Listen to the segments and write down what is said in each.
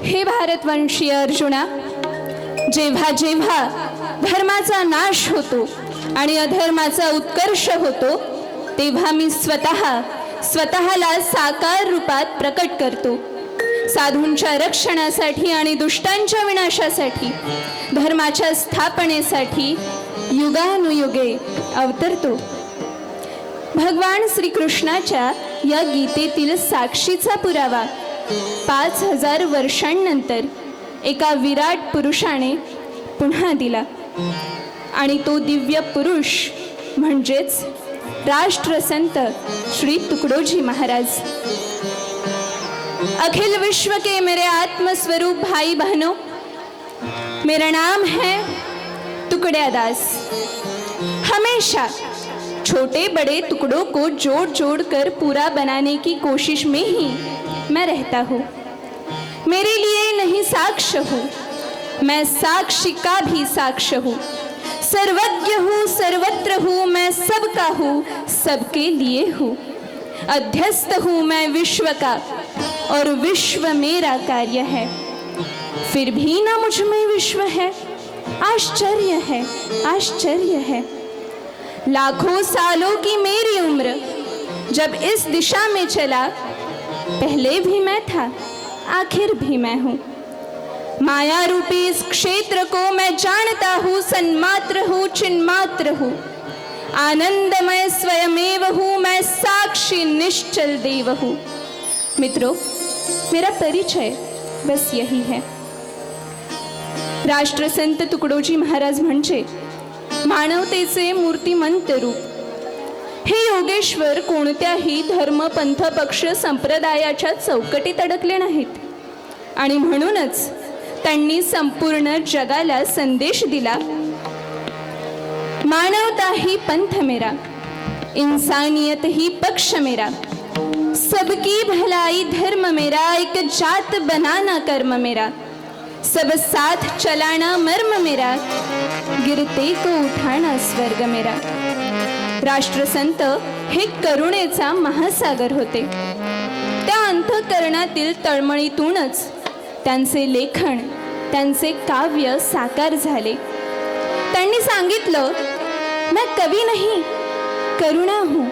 हे भारतवंशीय अर्जुना, जेव्हा जेव्हा धर्माचा नाश होतो आणि अधर्माचा उत्कर्ष होतो, तेव्हा मी स्वतःला साकार रूपात प्रकट करतो. साधूंच्या रक्षणासाठी आणि दुष्टांच्या विनाशासाठी, धर्माच्या स्थापनेसाठी युगानुयुगे अवतरतो. भगवान श्रीकृष्णाच्या या गीतेतील साक्षीचा पुरावा 5000 वर्षांनंतर एका विराट पुरुषाने पुन्हा दिला. आणि तो दिव्य पुरुष म्हणजेच राष्ट्रसंत श्री तुकडोजी महाराज. अखिल विश्व के मेरे आत्मस्वरूप भाई बहनों, मेरा नाम है टुकड़िया दास. हमेशा छोटे बड़े टुकड़ों को जोड़ जोड़ कर पूरा बनाने की कोशिश में ही मैं रहता हूँ. मेरे लिए नहीं साक्ष्य हूँ, मैं साक्षी का भी साक्ष्य हूँ. सर्वज्ञ हूँ, सर्वत्र हूँ, मैं सबका हूँ, सबके लिए हूँ. अध्यस्त हूँ मैं विश्व का और विश्व मेरा कार्य है. फिर भी ना मुझ में विश्व है. आश्चर्य है, आश्चर्य है. लाखों सालों की मेरी उम्र जब इस दिशा में चला, पहले भी मैं था, आखिर भी मैं हूँ. माया रूपी इस क्षेत्र को मैं जानता हूँ, सन्मात्र हूँ, चिन्मात्र हूँ. आनंदमय स्वयमेव हूँ, मैं साक्षी निश्चल देव हूँ. मित्रों, मेरा परिचय बस यही है. राष्ट्रसंत तुकडोजी महाराज म्हणजे मानवतेचे मूर्तिमंत रूप. हे योगेश्वर कोणत्याही धर्म, पंथ, पक्ष, संप्रदायाच्या चौकटीत अडकले नाहीत. आणि म्हणूनच त्यांनी संपूर्ण जगाला संदेश दिला, मानवता ही पंथ मेरा, इंसानियत ही पक्ष मेरा, सबकी भलाई धर्म मेरा, एक जात बनाना कर्म मेरा, सब साथ चलाना मर्म मेरा, गिरते को उठाना स्वर्ग मेरा. राष्ट्रसंत हे करुणेचा महासागर होते. त्या अंतःकरणातील तळमळीतूनच त्यांचे लेखन, त्यांचे काव्य साकार झाले. त्यांनी सांगितलं, मैं कवि नहीं, करुणा हूँ.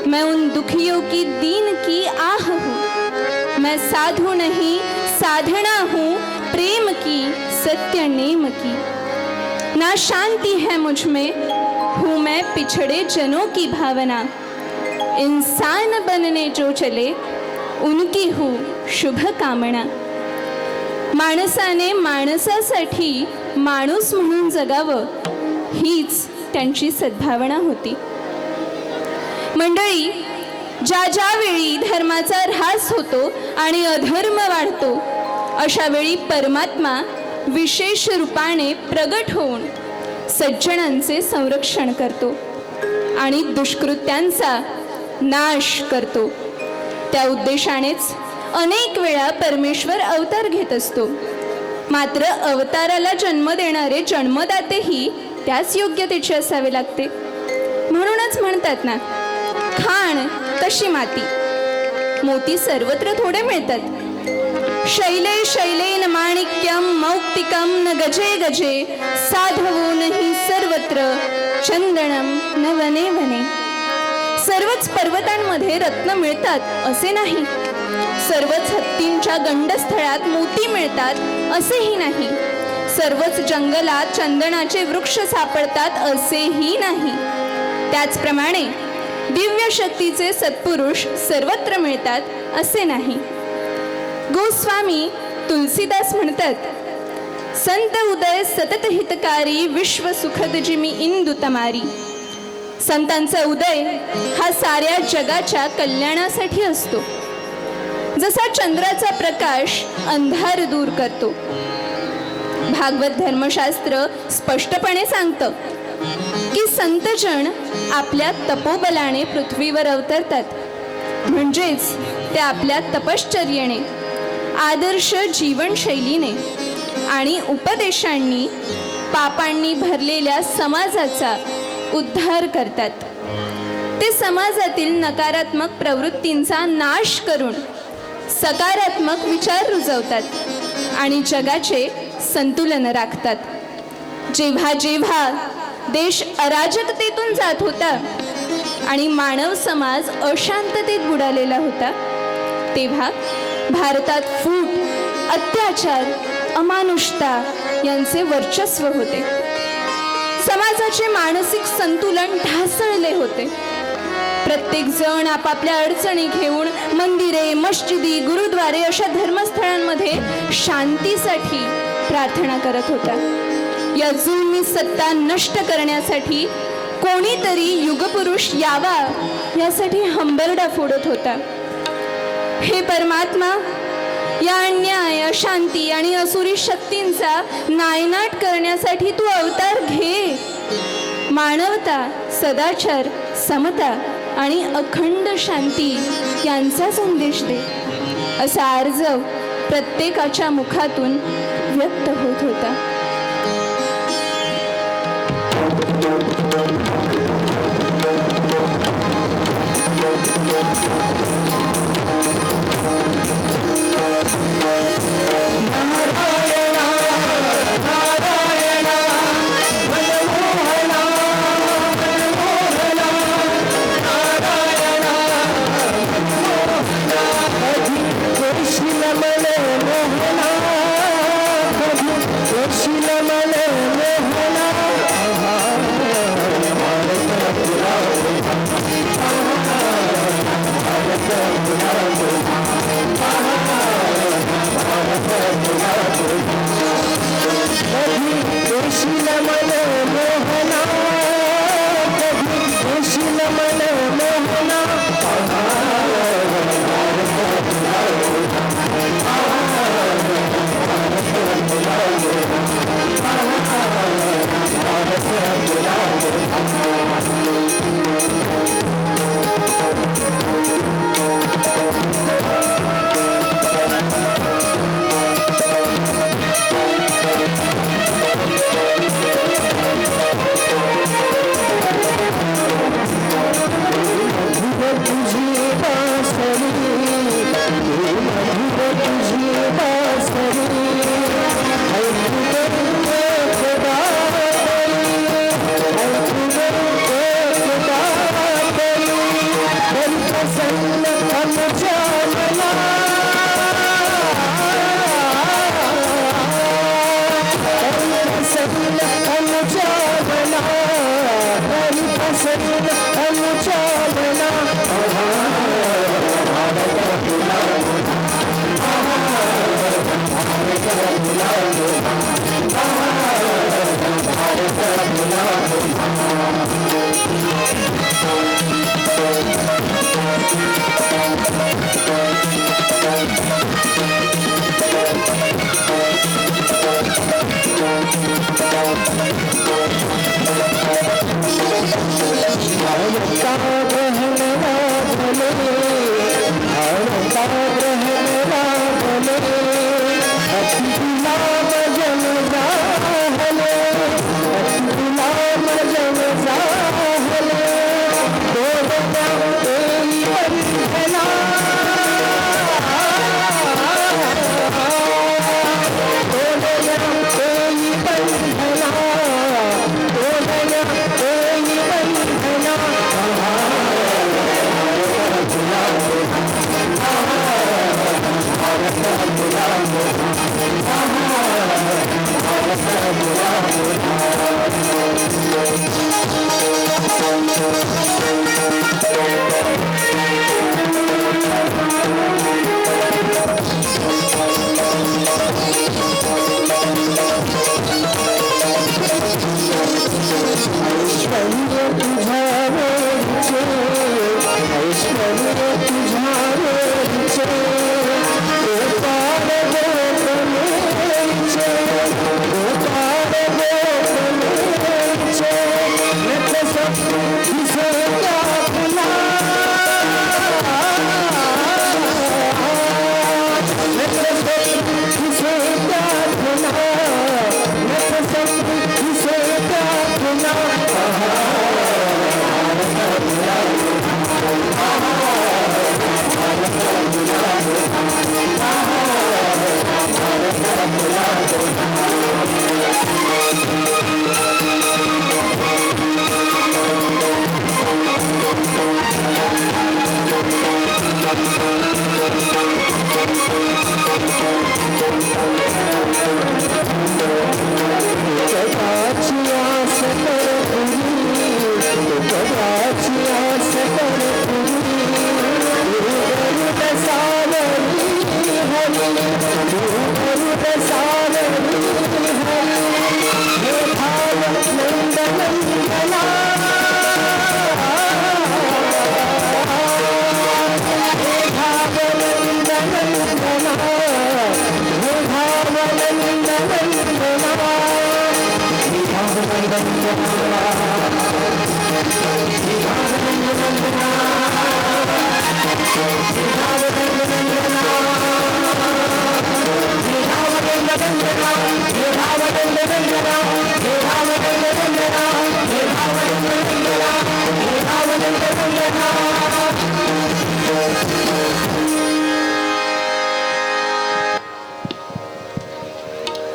मैं उन दुखियों की दीन की आह हूँ. मैं साधु नहीं, साधना हूँ, प्रेम की, सत्य नेम की. ना शांति है मुझ में, हूँ मैं पिछड़े जनों की भावना. इंसान बनने जो चले, उनकी हूँ शुभ कामना. माणसाने माणसासाठी माणूस म्हणून जगावं, हीच त्यांची सद्भावना होती. मंडळी, ज्या ज्या वेळी धर्माचा ऱ्हास होतो आणि अधर्म वाढतो, अशा वेळी परमात्मा विशेष रूपाने प्रगट होऊन सज्जनांचे संरक्षण करतो आणि दुष्कृत्यांचा नाश करतो. त्या उद्देशानेच अनेक वेळा परमेश्वर अवतार घेत असतो. मात्र अवताराला जन्म देणारे जन्मदातेही त्याच योग्यतेचे असावे लागते. म्हणूनच म्हणतात ना, खाण तशी माती, मोती सर्वत्र थोडे मिळतात. शैले शैलेन माणिक्यम मौक्तिकम न गजे गजे, साधवो नाही सर्वत्र चंदनम न वने वने. सर्वच पर्वतांमध्ये रत्न मिळतात असे नाही, सर्वच हत्तींच्या गंडस्थळात मोती मिळतात असेही नाही, सर्वच जंगलात चंदनाचे वृक्ष सापडतात असेही नाही. त्याचप्रमाणे दिव्य शक्तीचे सत्पुरुष सर्वत्र मिळतात असे नाही. गोस्वामी तुलसीदास म्हणतात, संत उदय सतत हितकारी, विश्व सुखद जिमी इंदू तमारी. संतांचा उदय हा साऱ्या जगाच्या कल्याणासाठी असतो. जसा चंद्राचा प्रकाश अंधार दूर करतो. भागवत धर्मशास्त्र स्पष्टपणे सांगतं की संतजन आपल्या तपोबलाने पृथ्वीवर अवतरतात. म्हणजेच ते आपल्या तपश्चर्येने, आदर्श जीवनशैलीने आणि उपदेशांनी पापांनी भरलेल्या समाजाचा उद्धार करतात. ते समाजातील नकारात्मक प्रवृत्तींचा नाश करून सकारात्मक विचार रुजवतात. आणि जगाचे संतुलन राखतात. जेव्हा जेव्हा देश अराजकतेतून जात होता आणि मानव समाज अशांततेत बुडालेला होता, तेव्हा भारतात फूट, अत्याचार, अमानुषता यांचे वर्चस्व होते. समाजाचे मानसिक संतुलन ढासळले होते. प्रत्येक जण आपापल्या अडचणी घेऊन मंदिरे, मस्जिदी, गुरुद्वारे अशा धर्मस्थळांमध्ये शांतीसाठी प्रार्थना करत होता. या जुलमी सत्ता नष्ट करण्यासाठी कोणीतरी युगपुरुष यावा यासाठी हंबरडा फोडत होता. हे परमात्मा, या अन्याय, अशांती आणि असुरी शक्तींचा नायनाट करण्यासाठी तू अवतार घे. मानवता, सदाचार, समता आणि अखंड शांती यांचा संदेश दे, असा अर्ज प्रत्येकाच्या मुखातून व्यक्त होत होता.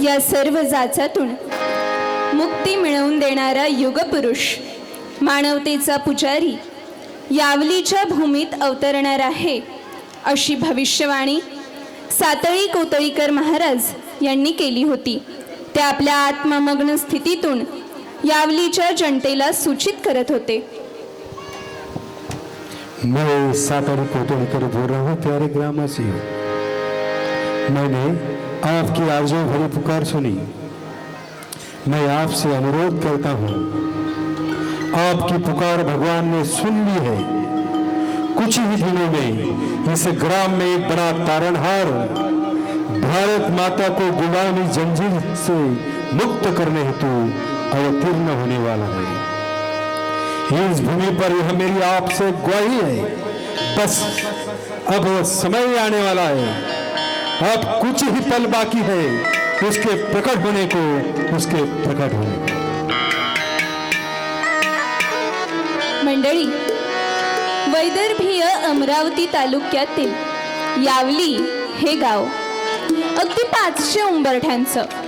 या सर्व जाचातून मुक्ती मिळवून देणारा युगपुरुष, मानवतेचा पुजारी यावलीच्या भूमीत अवतरणार आहे, अशी भविष्यवाणी सातळी कोतळीकर महाराज यांनी केली होती. ते आपल्या आत्ममग्न स्थितीतून यावलीच्या जनतेला सूचित करत होते. मैं सातड़ी कोतड़कर बोल रहा हूँ प्यारे ग्रामवासियों। मैंने आपकी आरज़ू भरी पुकार सुनी। मैं आपसे अनुरोध करता हूँ, आपकी पुकार भगवान ने सुन ली है। कुछ ही दिनों में इस ग्राम में एक बड़ा तारणहार भारत माता को गुलामी जंजीर से मुक्त करने हेतु अवतीर्ण होने वाला है। इस भूमि पर यह मेरी आपसे ग्वाही है। बस अब समय आने वाला है, अब कुछ ही पल बाकी है उसके प्रकट होने को, उसके प्रकट होने को। मंडळी, वैदर्भीय अमरावती तालुक्यातील यावली हे गाव अगदी 500 उंबरठ्यांचं